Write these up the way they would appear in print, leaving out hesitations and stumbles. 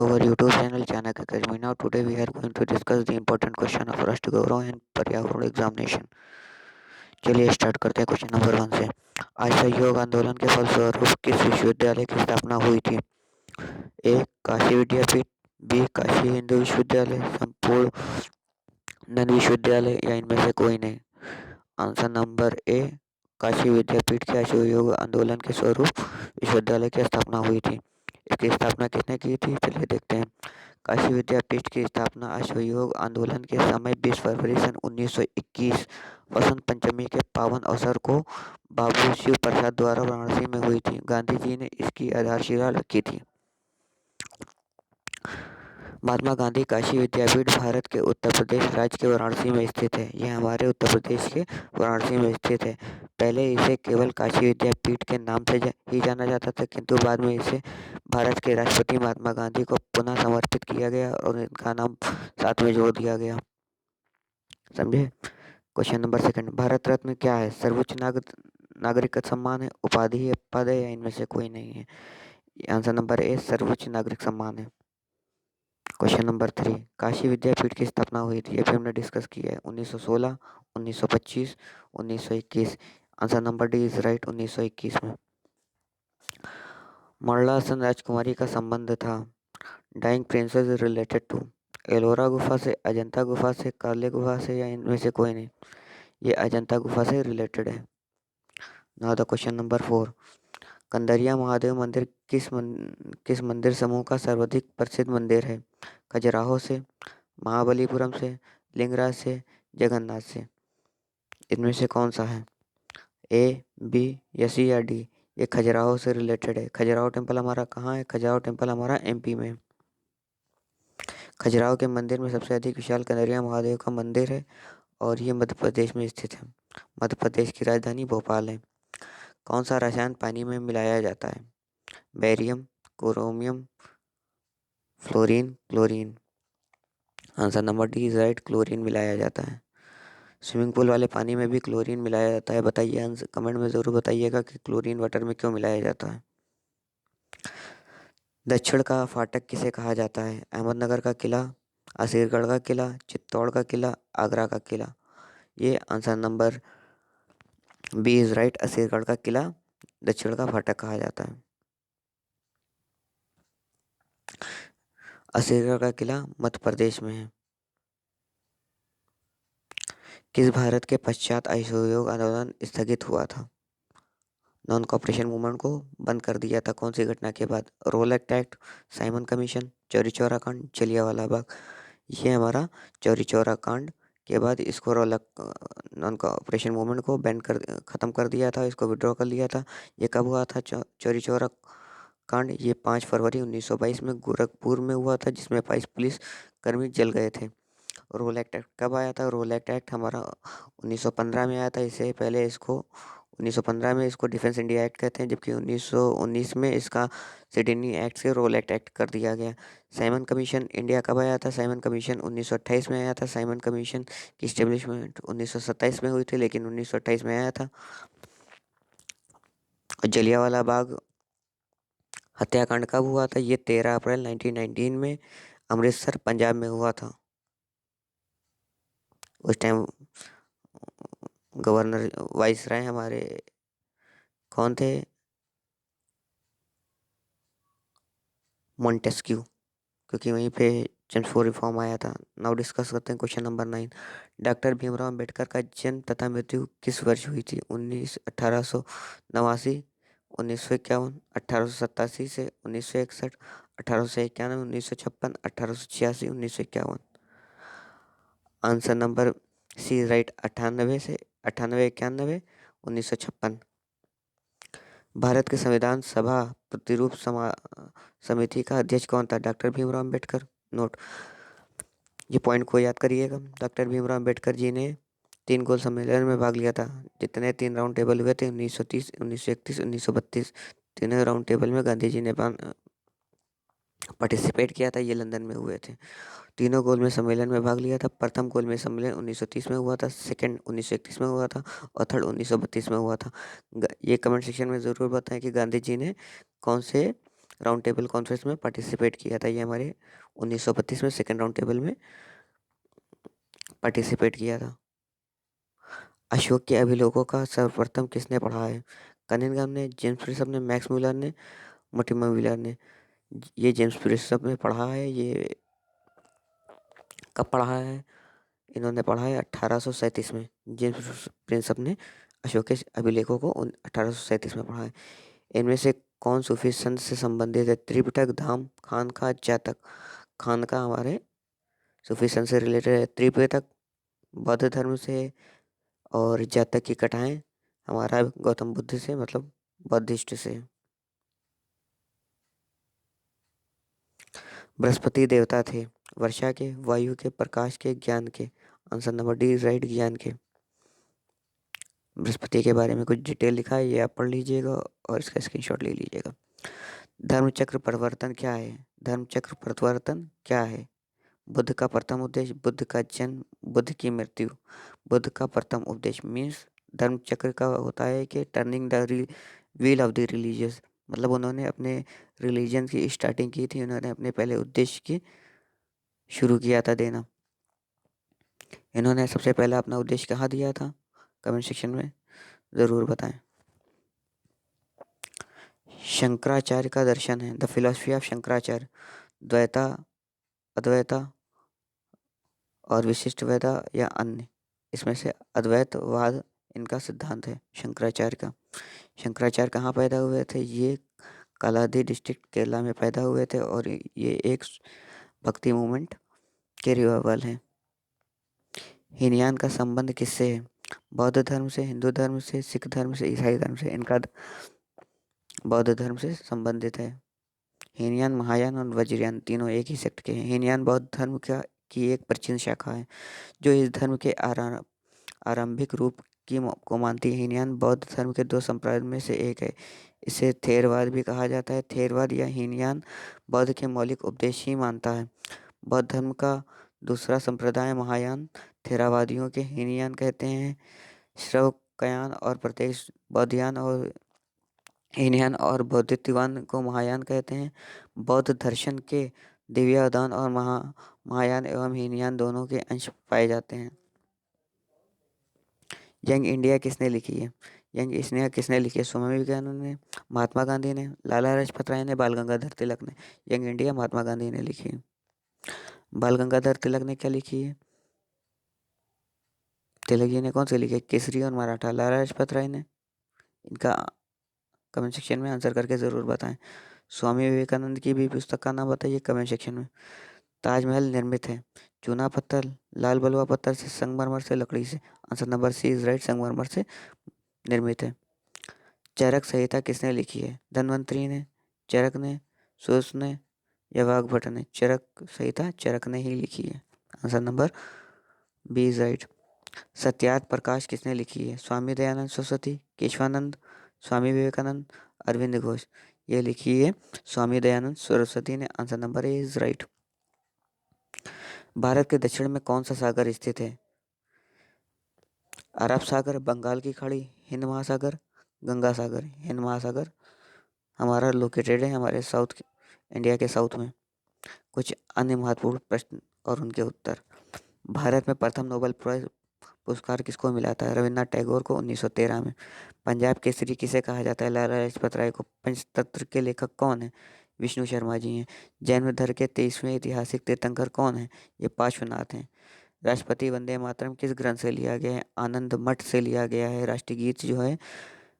Our YouTube channel Chanak Academy. Now today we are going to discuss the important question of राष्ट्र गौरव and पर्यावरण examination. चलिए start करते हैं question number 1 से। असहयोग आंदोलन के फलस्वरूप किस विश्वविद्यालय की स्थापना हुई थी? ए काशी विद्यापीठ, बी काशी हिंदू विश्वविद्यालय, संपूर्ण विश्वविद्यालय या इनमें से कोई नहीं। आंसर नंबर ए काशी विद्यापीठ के असहयोग आंदोलन के स्वरूप विश्वविद्यालय की स्थापना हुई थी। इसकी स्थापना किसने की थी? चलिए देखते हैं। काशी विद्यापीठ की स्थापना असहयोग आंदोलन के समय 20 फरवरी सन 1921 वसंत पंचमी के पावन अवसर को बाबू शिव प्रसाद द्वारा वाराणसी में हुई थी। गांधी जी ने इसकी आधारशिला रखी थी। महात्मा गांधी काशी विद्यापीठ भारत के उत्तर प्रदेश राज्य के वाराणसी में स्थित है। यह हमारे उत्तर प्रदेश के वाराणसी में स्थित है। पहले इसे केवल काशी विद्यापीठ के नाम से ही जाना जाता था, किंतु बाद में इसे भारत के राष्ट्रपति महात्मा गांधी को पुनः समर्पित किया गया और इनका नाम साथ में जोड़ दिया गया। समझे? Question number 2। भारत रत्न क्या है? सर्वोच्च नागरिक सम्मान है, उपाधि है, पद है या इनमें से कोई नहीं है। आंसर नंबर ए सर्वोच्च नागरिक सम्मान है। Question number 3। काशी विद्यापीठ की स्थापना हुई थी, ये भी हमने डिस्कस किया है। 1916, 1925, 1921। Answer number D is right, 1921 में। मरलासन राजकुमारी का संबंध था। Dying princess is related to Ellora गुफा से, अजंता गुफा से, काले गुफा से या इनमें से कोई नहीं। ये अजंता गुफा से रिलेटेड है। Now the question number 4। Kandariya Mahadev मंदिर किस मंदिर समूह का सर्वाधिक प्रसिद्ध मंदिर है? खजुराहो से, महाबलीपुरम से, लिंगराज से, जगन्नाथ से। इनमें से कौन सा है? ए, बी या सी या डी। ये खजुराहो से रिलेटेड है। खजुराहो टेम्पल हमारा कहाँ है? खजुराहो टेम्पल हमारा एमपी में। खजुराहो के मंदिर में सबसे अधिक विशाल कंदरिया महादेव का मंदिर है और ये मध्य प्रदेश में स्थित है। मध्य प्रदेश की राजधानी भोपाल है। कौन सा रसायन पानी में मिलाया जाता है? Barium, chromium, fluorine, chlorine. Answer number D is right, chlorine मिलाया जाता है। स्विमिंग पूल वाले पानी में भी क्लोरीन मिलाया जाता है। बताइए, आंसर कमेंट में ज़रूर बताइएगा कि क्लोरीन वाटर में क्यों मिलाया जाता है। दक्षिण का फाटक किसे कहा जाता है? अहमदनगर का किला, असीरगढ़ का किला, चित्तौड़ का किला, आगरा का किला। ये answer number B is right, Asirgarh का किला दक्षिण का फाटक कहा जाता है। असीरगढ़ का किला मध्य प्रदेश में है। किस भारत के पश्चात असहयोग आंदोलन स्थगित हुआ था? नॉन कॉपरेशन मूवमेंट को बंद कर दिया था कौन सी घटना के बाद? रोलेक्ट act, Simon commission, Chauri Chaura कांड, जलियांवाला बाग। ये हमारा चौरी चौरा कांड के बाद इसको नॉन कॉपरेशन मूवमेंट को बैन कर ख़त्म कर दिया था, इसको विड्रॉ कर लिया था। ये कब हुआ था चौरी चौरा कांड? ये 5 फरवरी 1922 में गोरखपुर में हुआ था, जिसमें 22 पुलिस कर्मी जल गए थे। रोल एक्ट कब आया था? रोल एक्ट हमारा 1915 में आया था। इससे पहले इसको 1915 में इसको डिफेंस इंडिया एक्ट कहते हैं, जबकि 1919 में इसका सिडनी एक्ट से रोल एक्ट कर दिया गया। साइमन कमीशन इंडिया कब आया था? साइमन कमीशन 1928 में आया था। साइमन कमीशन की इस्टेब्लिशमेंट 1927 में हुई थी, लेकिन 1928 में आया था। और जलियांवाला बाग हत्याकांड कब हुआ था? ये 13 अप्रैल 1919 में अमृतसर पंजाब में हुआ था। उस टाइम गवर्नर वाइस राय हमारे कौन थे? मॉन्टेस्क्यू, क्योंकि वहीं पे चेम्सफोर्ड रिफॉर्म आया था। नाउ डिस्कस करते हैं question number 9। Doctor Bhimrao Ambedkar का जन्म तथा मृत्यु किस वर्ष हुई थी? 1889, 1951, 1887 से 1961, 1891, 1956, 1886, 1951। आंसर नंबर सी राइट, 98 से 98, 91, 1956। भारत के संविधान सभा प्रतिरूप समिति का अध्यक्ष कौन था? डॉक्टर भीमराव अंबेडकर। नोट, ये पॉइंट को याद करिएगा। डॉक्टर भीमराव अंबेडकर जी ने 3 गोल सम्मेलन में भाग लिया था। जितने 3 राउंड टेबल हुए थे 1930, 1931, 1932, तीनों राउंड टेबल में गांधी जी ने पार्टिसिपेट किया था। ये लंदन में हुए थे। तीनों गोल में सम्मेलन में भाग लिया था। प्रथम गोल में सम्मेलन 1930 में हुआ था, सेकंड 1931 में हुआ था और थर्ड 1932 में हुआ था। ये कमेंट सेक्शन में ज़रूर बताएं कि गांधी जी ने कौन से राउंड टेबल कॉन्फ्रेंस में पार्टिसिपेट किया था। ये हमारे 1932 में सेकेंड राउंड टेबल में पार्टिसिपेट किया था। अशोक के अभिलेखों का सर्वप्रथम किसने पढ़ा है? कनिंघम ने, जेम्स प्रिस्प ने, मैक्स मुलर ने, मोर्टिमर व्हीलर ने। ये जेम्स प्रिस्प ने पढ़ा है। ये कब पढ़ा है? इन्होंने पढ़ा है 1837 में। जेम्स प्रिंसप ने अशोक के अभिलेखों को 1837 में पढ़ा है। इनमें से कौन सूफी संत से संबंधित है? त्रिपिटक, धाम, खानका, जातक। खानका हमारे सूफी संत से रिलेटेड है। त्रिपिटक बौद्ध धर्म से, और जातक की कथाएं हमारा गौतम बुद्ध से, मतलब बौद्धिस्ट से। बृहस्पति देवता थे वर्षा के, वायु के, प्रकाश के, ज्ञान के। आंसर नंबर डी राइट, ज्ञान के। बृहस्पति के बारे में कुछ डिटेल लिखा है, ये आप पढ़ लीजिएगा और इसका स्क्रीनशॉट ले लीजिएगा। धर्मचक्र परिवर्तन क्या है? धर्मचक्र परिवर्तन क्या है? बुद्ध का प्रथम उद्देश्य, बुद्ध का जन्म, बुद्ध की मृत्यु। बुद्ध का प्रथम उद्देश्य मीन्स धर्मचक्र का होता है कि turning the wheel of the religious, मतलब उन्होंने अपने रिलीजन की स्टार्टिंग की थी, उन्होंने अपने पहले उद्देश्य की शुरू किया था देना। इन्होंने सबसे पहला अपना उद्देश्य कहाँ दिया था? कमेंट सेक्शन में ज़रूर बताएं। शंकराचार्य का दर्शन है, the philosophy of Shankaracharya. Dvaita, Advaita और विशिष्टवेदा या अन्य। इसमें से अद्वैतवाद इनका सिद्धांत है शंकराचार्य का। शंकराचार्य कहाँ पैदा हुए थे? ये कलादी डिस्ट्रिक्ट केरला में पैदा हुए थे और ये एक भक्ति मूवमेंट के रिवाइवल हैं। हीनयान का संबंध किससे है? बौद्ध धर्म से, हिंदू धर्म से, सिख धर्म से, ईसाई धर्म से। इनका बौद्ध धर्म से संबंधित है। हीनयान, महायान और वज्रयान तीनों एक ही सेक्ट के हैं। हीनयान बौद्ध धर्म की एक प्राचीन शाखा है जो इस धर्म के आरंभिक रूप को मानती है। हीनयान बौद्ध धर्म के 2 संप्रदायों में से एक है। इसे थेरवाद भी कहा जाता है। थेरवाद या हीनयान बौद्ध के मौलिक उपदेश ही मानता है। बौद्ध धर्म का दूसरा संप्रदाय महायान थेरावादियों के हीनयान कहते हैं। श्रवकयान और प्रत्येक बौद्धयान और हीनयान और बौद्धित्ववान को महायान कहते हैं। बौद्ध दर्शन के दिव्यादान और महायान एवं हीनयान दोनों के अंश पाए जाते हैं। यंग इंडिया किसने लिखी है? यंग इंडिया किसने लिखी है? स्वामी विवेकानंद ने, महात्मा गांधी ने, लाला लाजपत राय ने, बाल गंगाधर तिलक ने। यंग इंडिया महात्मा गांधी ने लिखी है। बाल गंगाधर तिलक ने क्या लिखी है? तिलक जी ने कौन सी लिखी है? केसरी और मराठा। लाला लाजपत राय ने, इनका कमेंट सेक्शन में आंसर करके ज़रूर बताएं। स्वामी विवेकानंद की भी पुस्तक का नाम बताइए कमेंट सेक्शन में। ताजमहल निर्मित है चूना पत्थर, लाल बलुआ पत्थर से, संगमरमर से, लकड़ी से। Answer number C is right, संगमरमर से निर्मित है। चरक संहिता किसने लिखी है? धन्वंतरी ने, चरक ने, सूत ने या वाग्भट ने। चरक संहिता चरक ने ही लिखी है। Answer number B is right. Satyarth Prakash किसने लिखी है? स्वामी दयानंद सरस्वती, केशवानंद, स्वामी विवेकानंद, अरविंद घोष। ये लिखी है स्वामी दयानंद सरस्वती ने। Answer number A is right. Bharat के दक्षिण में कौन सा सागर स्थित है? अरब सागर, बंगाल की खाड़ी, हिंद महासागर, गंगा सागर। हिंद महासागर हमारा लोकेटेड है हमारे साउथ इंडिया के साउथ में। कुछ अन्य महत्वपूर्ण प्रश्न और उनके उत्तर। भारत में प्रथम नोबेल प्राइज पुरस्कार किसको मिला था? रविन्द्रनाथ टैगोर को 1913 में। पंजाब केसरी किसे कहा जाता है? लाला लाजपत राय को। पंचतंत्र के लेखक कौन है? विष्णु शर्मा जी हैं। जैन धर्म के 23वें ऐतिहासिक तीर्थंकर कौन है? ये पार्श्वनाथ हैं। राष्ट्रपति वंदे मातरम किस ग्रंथ से लिया गया है? आनंद मठ से लिया गया है। राष्ट्रीय गीत जो है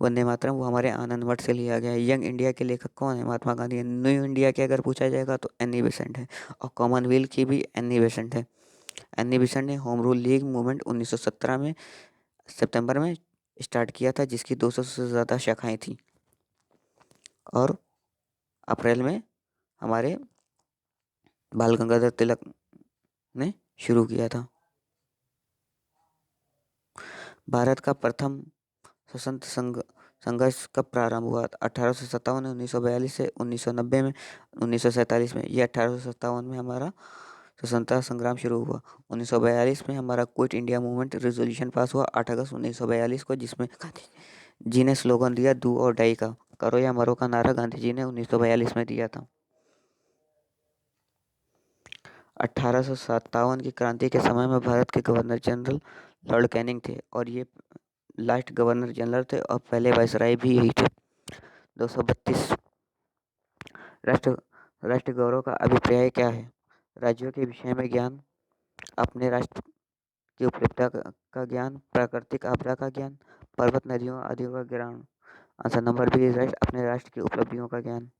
वंदे मातरम वो हमारे आनंद मठ से लिया गया है। यंग इंडिया के लेखक कौन है? महात्मा गांधी। न्यू इंडिया के अगर पूछा जाएगा तो एनी बेसेंट है, और कॉमनवेल्थ की भी एनी बेसेंट है। एनी बेसेंट ने होम रूल लीग मूवमेंट 1917 में सितंबर में स्टार्ट किया था, जिसकी 200 से ज़्यादा शाखाएं थी, और अप्रैल में हमारे बाल गंगाधर तिलक ने शुरू किया था। भारत का प्रथम स्वतंत्र संघर्ष कब प्रारंभ हुआ? 1857 में, 1942 से, 1990 में, 1947 में। ये 1857 में हमारा स्वतंत्रता संग्राम शुरू हुआ। 1942 में हमारा quit India movement resolution pass हुआ 8 अगस्त 1942 को, जिसमें गांधी जी ने स्लोगन दिया डू और डाई का। करो या मरो का नारा गांधी जी ने 1942 में दिया था। 1857 की क्रांति के समय में भारत के गवर्नर जनरल लॉर्ड कैनिंग थे और ये लास्ट गवर्नर जनरल थे और पहले वायसराय भी यही थे। 232 राष्ट्र राष्ट्र गौरव का अभिप्राय क्या है? राज्यों के विषय में ज्ञान, अपने राष्ट्र की उपलब्धता का ज्ञान, प्राकृतिक आपदा का ज्ञान, पर्वत नदियों आदि का ज्ञान। Answer number B is right, अपने राष्ट्र की उपलब्धियों का ज्ञान।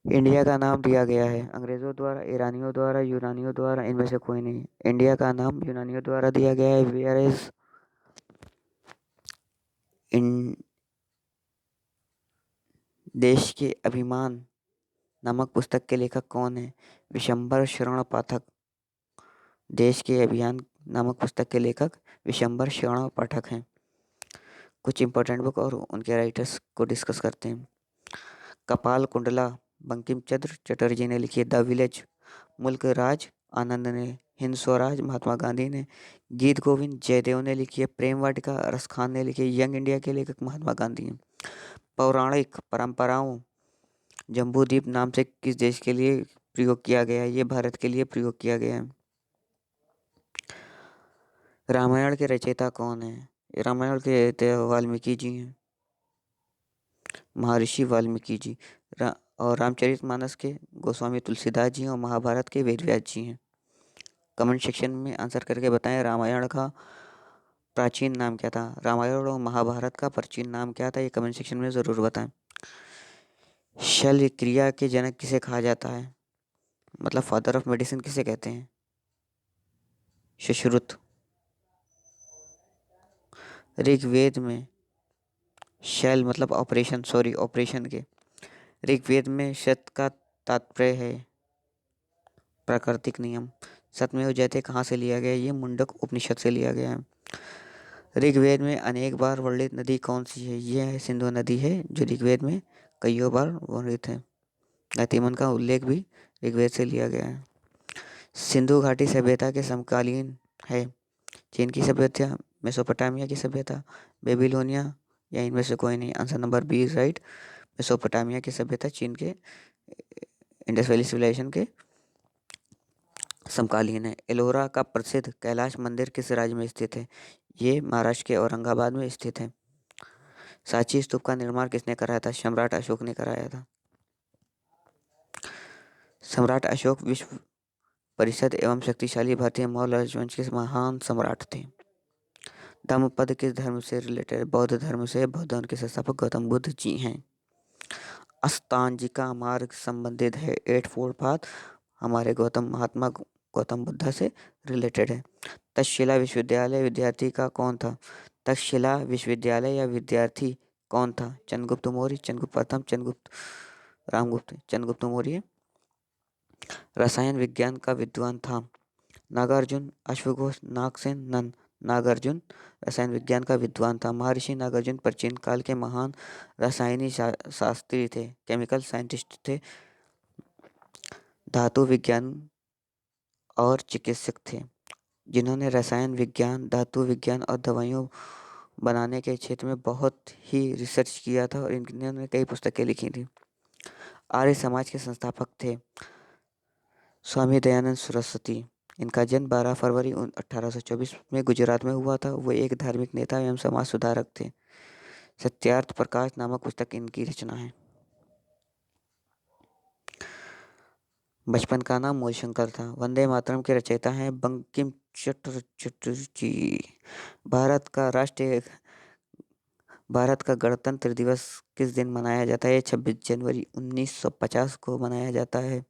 इंडिया का नाम दिया गया है अंग्रेजों द्वारा, ईरानियों द्वारा, यूनानियों द्वारा, इनमें से कोई नहीं। इंडिया का नाम यूनानियों द्वारा दिया गया है। वेयर इज इन देश के अभिमान नामक पुस्तक के लेखक कौन है? विशंबर शरण पाठक। देश के अभियान नामक पुस्तक के लेखक विशंबर शरण पाठक हैं। कुछ इंपॉर्टेंट बुक और उनके राइटर्स को डिस्कस करते हैं। कपाल कुंडला बंकिम चंद्र चटर्जी ने लिखी है। द विलेज मुल्क राज आनंद ने। हिंद स्वराज महात्मा गांधी ने। गीत गोविंद जयदेव ने लिखी है। प्रेम वाटिका रस खान ने लिखी है। यंग इंडिया के लेखक महात्मा गांधी हैं। पौराणिक परंपराओं जम्बूद्वीप नाम से किस देश के लिए प्रयोग किया गया है? ये भारत के लिए प्रयोग किया गया है। रामायण के रचयिता कौन है? रामायण के रचयिता वाल्मीकि जी हैं, महर्षि वाल्मीकि जी। और रामचरितमानस के गोस्वामी तुलसीदास जी हैं और महाभारत के वेद व्यास जी हैं। कमेंट सेक्शन में आंसर करके बताएं रामायण का प्राचीन नाम क्या था? रामायण और महाभारत का प्राचीन नाम क्या था? ये कमेंट सेक्शन में ज़रूर बताएं। शल्य क्रिया के जनक किसे कहा जाता है? मतलब फादर ऑफ मेडिसिन किसे कहते हैं? सुश्रुत। ऋग्वेद में शैल मतलब ऑपरेशन, सॉरी ऑपरेशन के। ऋग्वेद में शत का तात्पर्य है प्राकृतिक नियम। सत्यमेव जयते कहाँ से लिया गया? ये मुंडक उपनिषद से लिया गया है। ऋग्वेद में अनेक बार वर्णित नदी कौन सी है? ये है सिंधु नदी है जो ऋग्वेद में कईयों बार वर्णित है। गतिमन का उल्लेख भी ऋग्वेद से लिया गया है। सिंधु घाटी सभ्यता के समकालीन है। चीन की सभ्यता, मेसोपोटामिया की सभ्यता, बेबीलोनिया या इनमें से कोई नहीं। Answer number B is right, Mesopotamia की सभ्यता चीन के इंडस वैली सिविलाइजेशन के समकालीन है। एलोरा का प्रसिद्ध कैलाश मंदिर किस राज्य में स्थित है? ये महाराष्ट्र के औरंगाबाद में स्थित है। सांची स्तूप का निर्माण किसने कराया था? सम्राट अशोक ने कराया था। सम्राट अशोक विश्व परिषद एवं शक्तिशाली भारतीय मौर्य राजवंश के महान सम्राट थे। धम्मपद किस धर्म से रिलेटेड? बौद्ध धर्म से। बौद्ध धर्म के संस्थापक गौतम बुद्ध जी हैं। अस्तांजिका मार्ग संबंधित है। एट फोल्ड पाथ हमारे महात्मा गौतम बुद्ध से रिलेटेड है। तक्षशिला विश्वविद्यालय विद्यार्थी का कौन था? तक्षशिला विश्वविद्यालय या विद्यार्थी कौन था? चंद्रगुप्त मौर्य, चंद्रगुप्त प्रथम, चंद्रगुप्त रामगुप्त, चंद्रगुप्त मौर्य रसायन विज्ञान का विद्वान था। नागार्जुन, अश्वघोष, नागसेन, नंद। नागार्जुन रसायन विज्ञान का विद्वान था। महर्षि नागार्जुन प्राचीन काल के महान रसायनी शास्त्री थे, केमिकल साइंटिस्ट थे, धातु विज्ञान और चिकित्सक थे, जिन्होंने रसायन विज्ञान, धातु विज्ञान और दवाइयों बनाने के क्षेत्र में बहुत ही रिसर्च किया था और इन्होंने कई पुस्तकें लिखी थी। आर्य समाज के संस्थापक थे स्वामी दयानंद सरस्वती। इनका जन्म 12 फरवरी 1824 में गुजरात में हुआ था। वो एक धार्मिक नेता एवं समाज सुधारक थे। सत्यार्थ प्रकाश नामक पुस्तक इनकी रचना है। बचपन का नाम मूलशंकर था। वंदे मातरम के रचयिता हैं बंकिम चंद्र चटर्जी। भारत का गणतंत्र दिवस किस दिन मनाया जाता है? 26 जनवरी 1950 को मनाया जाता है।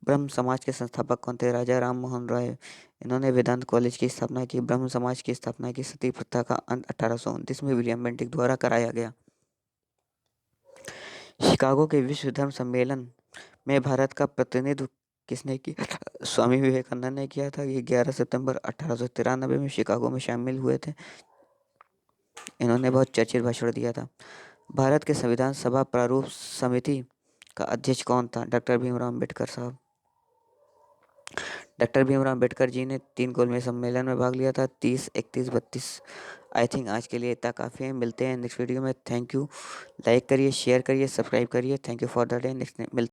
ब्रह्म समाज के संस्थापक कौन थे? राजा राम मोहन राय। इन्होंने वेदांत कॉलेज की स्थापना की। ब्रह्म समाज की स्थापना की। सती प्रथा का अंत 1829 में विलियम बेंटिक द्वारा कराया गया। शिकागो के विश्व धर्म सम्मेलन में भारत का प्रतिनिधित्व किसने किया? स्वामी विवेकानंद ने किया था। ये 11 सितंबर 1893 में शिकागो में शामिल हुए थे। इन्होंने बहुत चर्चित भाषण दिया था। भारत के संविधान सभा प्रारूप समिति का अध्यक्ष कौन था? डॉक्टर भीमराव अम्बेडकर साहब। डॉक्टर भीमराव अम्बेडकर जी ने 3 गोलमेज सम्मेलन में भाग लिया था, 30, 31, 32। आई थिंक आज के लिए इतना काफ़ी है। मिलते हैं नेक्स्ट वीडियो में। Thank you. लाइक करिए, शेयर करिए, सब्सक्राइब करिए। Thank you for the day. Next मिलते